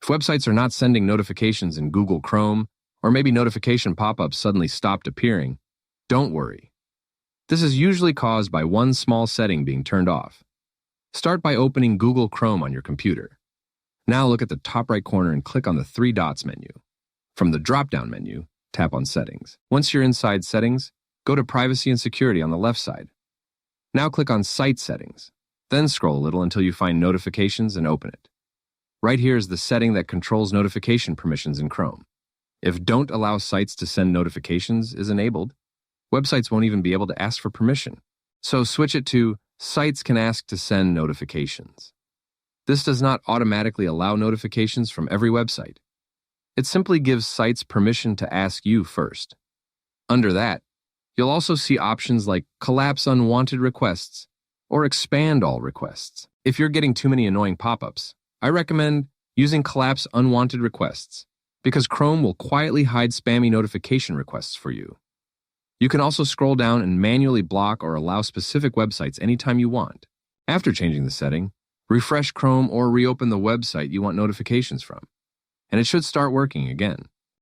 If websites are not sending notifications in Google Chrome, or maybe notification pop-ups suddenly stopped appearing, don't worry. This is usually caused by one small setting being turned off. Start by opening Google Chrome on your computer. Now look at the top right corner and click on the three dots menu. From the drop-down menu, tap on Settings. Once you're inside Settings, go to Privacy and Security on the left side. Now click on Site Settings. Then scroll a little until you find Notifications and open it. Right here is the setting that controls notification permissions in Chrome. If Don't Allow Sites to Send Notifications is enabled, websites won't even be able to ask for permission. So switch it to Sites Can Ask to Send Notifications. This does not automatically allow notifications from every website. It simply gives sites permission to ask you first. Under that, you'll also see options like Collapse Unwanted Requests or Expand All Requests. If you're getting too many annoying pop-ups, I recommend using Collapse Unwanted Requests because Chrome will quietly hide spammy notification requests for you. You can also scroll down and manually block or allow specific websites anytime you want. After changing the setting, refresh Chrome or reopen the website you want notifications from, and it should start working again.